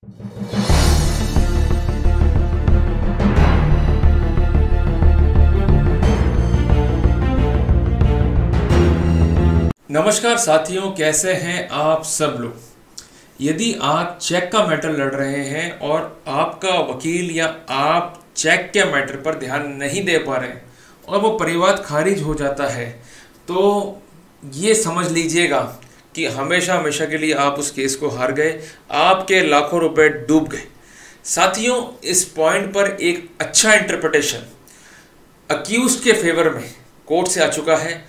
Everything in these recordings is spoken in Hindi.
नमस्कार साथियों, कैसे हैं आप सब लोग। यदि आप चेक का मैटर लड़ रहे हैं और आपका वकील या आप चेक के मैटर पर ध्यान नहीं दे पा रहे हैं और वो परिवाद खारिज हो जाता है, तो ये समझ लीजिएगा कि हमेशा हमेशा के लिए आप उस केस को हार गए, आपके लाखों रुपए डूब गए। साथियों, इस पॉइंट पर एक अच्छा इंटरप्रिटेशन अक्यूज्ड के फेवर में कोर्ट से आ चुका है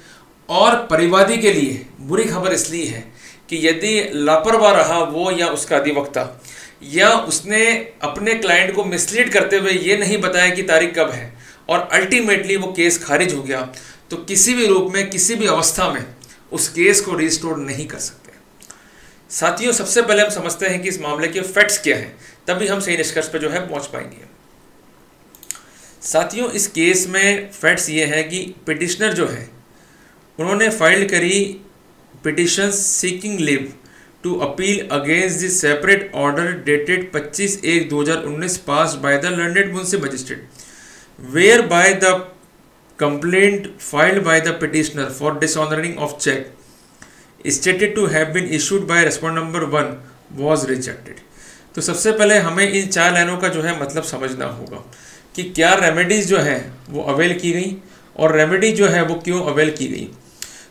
और परिवादी के लिए बुरी खबर इसलिए है कि यदि लापरवाह रहा वो या उसका अधिवक्ता, या उसने अपने क्लाइंट को मिसलीड करते हुए ये नहीं बताया कि तारीख कब है और अल्टीमेटली वो केस खारिज हो गया, तो किसी भी रूप में किसी भी अवस्था में उस केस को रिस्टोर नहीं कर सकते। साथियों, सबसे पहले हम समझते हैं कि इस मामले के फैक्ट्स क्या हैं, तभी हम सही निष्कर्ष पर जो है पहुंच पाएंगे। साथियों, इस केस में फैक्ट्स ये हैं कि पिटिशनर जो है उन्होंने फाइल करी petition seeking leave to appeal against the separate order dated 25/1/2019 passed by the learned munsif magistrate, whereby the complaint filed by the petitioner for dishonouring of cheque stated to have been issued by respondent number 1 was rejected. तो सबसे पहले हमें इन 4 लाइनों का जो है मतलब समझना होगा कि क्या रेमेडीज जो है वो अवेल की गई और रेमेडी जो है वो क्यों अवेल की गई।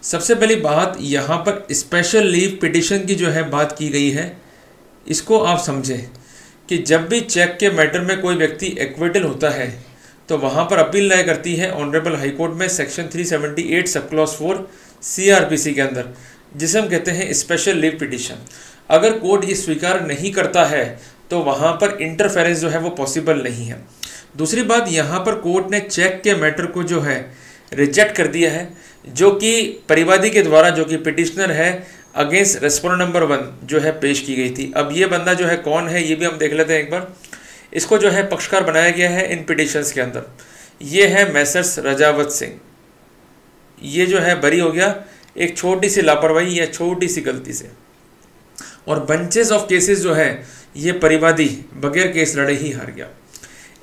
सबसे पहली बात, यहाँ पर स्पेशल लीव पिटिशन की जो है बात की गई है। इसको आप समझें कि जब भी चेक के मैटर में कोई व्यक्ति एक्विटल होता है तो वहाँ पर अपील लाया करती है ऑनरेबल हाई कोर्ट में सेक्शन 378 सब क्लॉज 4 CRPC के अंदर, जिसे हम कहते हैं स्पेशल लीव पिटिशन। अगर कोर्ट ये स्वीकार नहीं करता है तो वहाँ पर इंटरफेरेंस जो है वो पॉसिबल नहीं है। दूसरी बात, यहाँ पर कोर्ट ने चेक के मैटर को जो है रिजेक्ट कर दिया है, जो कि परिवादी के द्वारा, जो कि पिटिशनर है, अगेंस्ट रेस्पोंडेंट नंबर 1 जो है पेश की गई थी। अब ये बंदा जो है कौन है ये भी हम देख लेते हैं एक बार। इसको जो है पक्षकार बनाया गया है इन पिटिशंस के अंदर। ये है मैसर्स रजावत सिंह। ये जो है बरी हो गया एक छोटी सी लापरवाही या छोटी सी गलती से, और बंचेस ऑफ केसेस जो है ये परिवादी बगैर केस लड़े ही हार गया।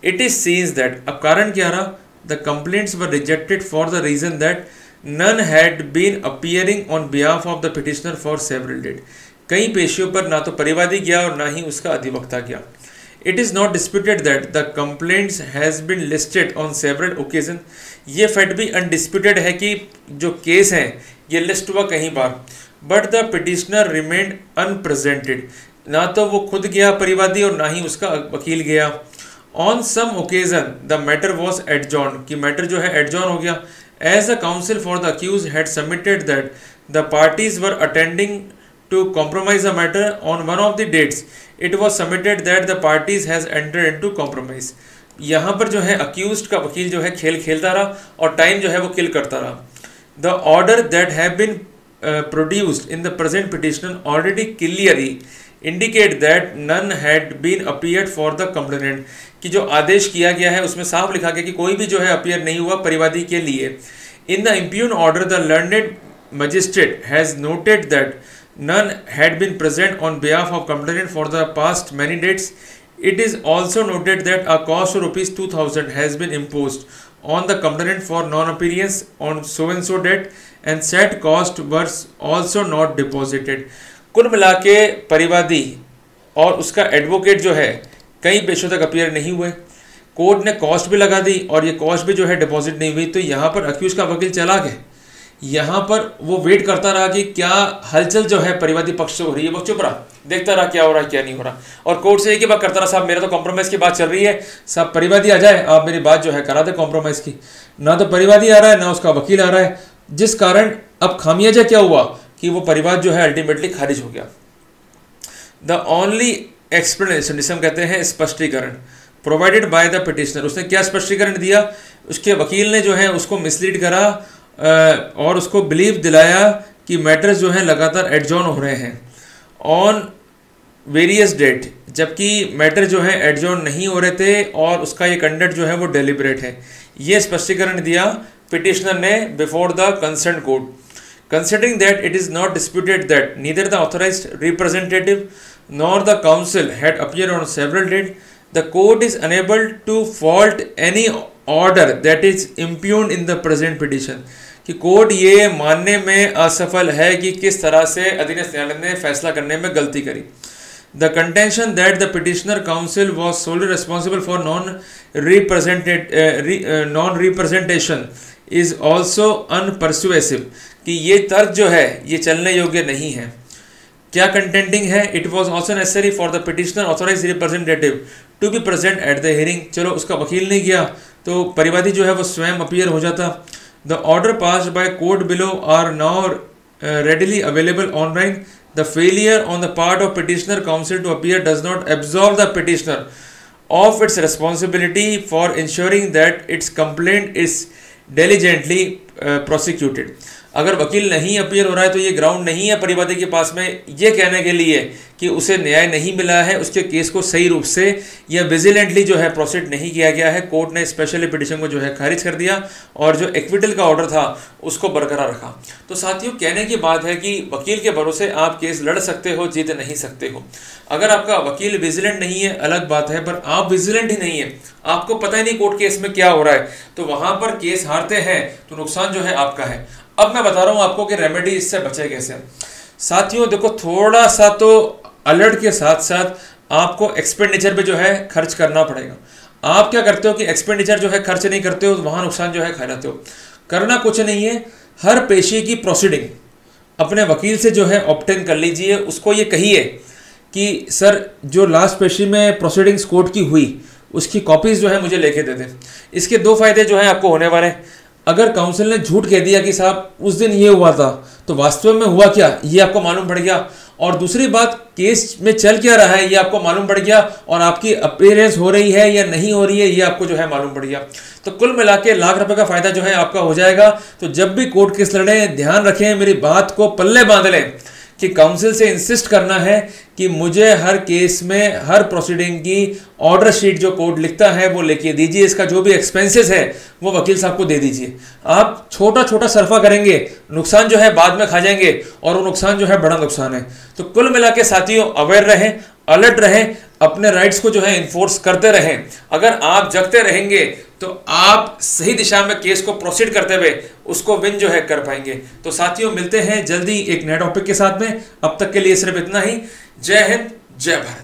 इट इज सीन्स दैट, अब कारण क्या रहा, the complaints were rejected for the reason that none had been appearing on behalf of the petitioner for several days। कई पेशियों पर ना तो परिवादी गया और ना ही उसका अधिवक्ता गया। It is not disputed that the complaints has been listed on several occasions। ये फैक्ट भी अनडिस्प्यूटेड है कि जो केस हैं ये लिस्ट हुआ कहीं बार, but the petitioner remained unrepresented. ना तो वो खुद गया परिवादी और ना ही उसका वकील गया। On some occasion the matter was adjourn, कि मैटर जो है एडजॉर्न हो गया। As the counsel for the accused had submitted that the parties were attending to compromise the matter on one of the dates, it was submitted that the parties has entered into compromise। यहाँ पर जो है accused का वकील जो है खेल खेलता रहा और टाइम जो है वो किल करता रहा। The order that have been produced in the present petition already clearly indicate that none had been appeared for the complainant, कि जो आदेश किया गया है उसमें साफ लिखा गया कि कोई भी जो है अपीयर नहीं हुआ परिवादी के लिए। In the impugned order the learned magistrate has noted that none had been present on behalf of complainant for the past many dates. It is also noted that a cost of ₹2000 has been imposed on the complainant for non appearance on so and so date and set cost were also not deposited. कुल मिला के परिवादी और उसका एडवोकेट जो है कई पेशों तक अपीयर नहीं हुए। कोर्ट ने कॉस्ट भी लगा दी और ये कॉस्ट भी जो है डिपॉजिट नहीं हुई। तो यहाँ पर अक्यूज का वकील चला गया, यहाँ पर वो वेट करता रहा कि क्या हलचल जो है परिवादी पक्ष से हो रही है। वो चुप रहा, देखता रहा क्या हो रहा है क्या नहीं हो रहा, और कोर्ट से एक ही बात करता रहा, साहब मेरा तो कॉम्प्रोमाइज़ की बात चल रही है, साहब परिवादी आ जाए, आप मेरी बात जो है करा दे कॉम्प्रोमाइज़ की। ना तो परिवादी आ रहा है ना उसका वकील आ रहा है, जिस कारण अब खामियाजा क्या हुआ कि वो परिवाद जो है अल्टीमेटली खारिज हो गया। द ओनली एक्सप्लेनेशन, जिसे हम कहते हैं स्पष्टीकरण, प्रोवाइडेड बाय द पिटिशनर, उसने क्या स्पष्टीकरण दिया, उसके वकील ने जो है उसको मिसलीड करा और उसको बिलीव दिलाया कि मैटर्स जो हैं लगातार एडजॉर्न हो रहे हैं ऑन वेरियस डेट, जबकि मैटर जो है एडजॉर्न नहीं हो रहे थे और उसका ये कंडक्ट जो है वो डेलिबरेट है। ये स्पष्टीकरण दिया पिटिशनर ने before the concern court. Considering that it is not disputed that neither the authorized representative nor the counsel had appeared on several dates, the court is unable to fault any order that is impugned in the present petition. कि कोर्ट ये मानने में असफल है कि किस तरह से अधीनस्थ न्यायालय ने फैसला करने में गलती करी. The contention that the petitioner counsel was solely responsible for non-representation is also unpersuasive. कि ये तर्क जो है ये चलने योग्य नहीं है. क्या कंटेंटिंग है? It was also necessary for the petitioner authorise representative to be present at the hearing. चलो उसका वकील नहीं गया तो परिवादी जो है वो स्वयं अपीयर हो जाता. The order passed by court below are now readily available online. The failure on the part of petitioner counsel to appear does not absorb the petitioner of its responsibility for ensuring that its complaint is diligently prosecuted. अगर वकील नहीं अपीयर हो रहा है तो ये ग्राउंड नहीं है परिवादी के पास में ये कहने के लिए कि उसे न्याय नहीं मिला है, उसके केस को सही रूप से या विजिलेंटली जो है प्रोसीड नहीं किया गया है. कोर्ट ने स्पेशली पिटिशन को जो है खारिज कर दिया और जो एक्विटल का ऑर्डर था उसको बरकरार रखा. तो साथियों कहने की बात है कि वकील के भरोसे आप केस लड़ सकते हो, जीत नहीं सकते हो. अगर आपका वकील विजिलेंट नहीं है अलग बात है, पर आप विजिलेंट ही नहीं है, आपको पता ही नहीं कोर्ट केस में क्या हो रहा है, तो वहां पर केस हारते हैं तो नुकसान जो है आपका है. अब मैं बता रहा हूं आपको कि रेमेडी इससे बचे कैसे. साथियों देखो, थोड़ा सा तो अलर्ट के साथ साथ आपको एक्सपेंडिचर पे जो है खर्च करना पड़ेगा. आप क्या करते हो कि एक्सपेंडिचर जो है खर्च नहीं करते हो, वहां नुकसान जो है खा जाते हो. करना कुछ नहीं है, हर पेशी की प्रोसीडिंग अपने वकील से जो है ऑब्टेन कर लीजिए. उसको ये कहिए कि सर जो लास्ट पेशी में प्रोसीडिंग्स कोर्ट की हुई उसकी कॉपीज जो है मुझे लेके दे दें. इसके दो फायदे जो है आपको होने वाले हैं. अगर काउंसिल ने झूठ कह दिया कि साहब उस दिन ये हुआ था, तो वास्तव में हुआ क्या ये आपको मालूम पड़ गया. और दूसरी बात, केस में चल क्या रहा है ये आपको मालूम पड़ गया, और आपकी अपीयरेंस हो रही है या नहीं हो रही है ये आपको जो है मालूम पड़ गया. तो कुल मिला के लाख रुपए का फायदा जो है आपका हो जाएगा. तो जब भी कोर्ट केस लड़े ध्यान रखें, मेरी बात को पल्ले बांध लें कि काउंसिल से इंसिस्ट करना है कि मुझे हर केस में हर प्रोसीडिंग की ऑर्डर शीट जो कोर्ट लिखता है वो लेके दीजिए. इसका जो भी एक्सपेंसेस है वो वकील साहब को दे दीजिए. आप छोटा छोटा सरफा करेंगे, नुकसान जो है बाद में खा जाएंगे, और वो नुकसान जो है बड़ा नुकसान है. तो कुल मिला के साथियों अवेयर रहें, अलर्ट रहें, अपने राइट्स को जो है इन्फोर्स करते रहें. अगर आप जगते रहेंगे तो आप सही दिशा में केस को प्रोसीड करते हुए उसको विन जो है कर पाएंगे. तो साथियों मिलते हैं जल्दी एक नए टॉपिक के साथ में. अब तक के लिए सिर्फ इतना ही. जय हिंद, जय भारत.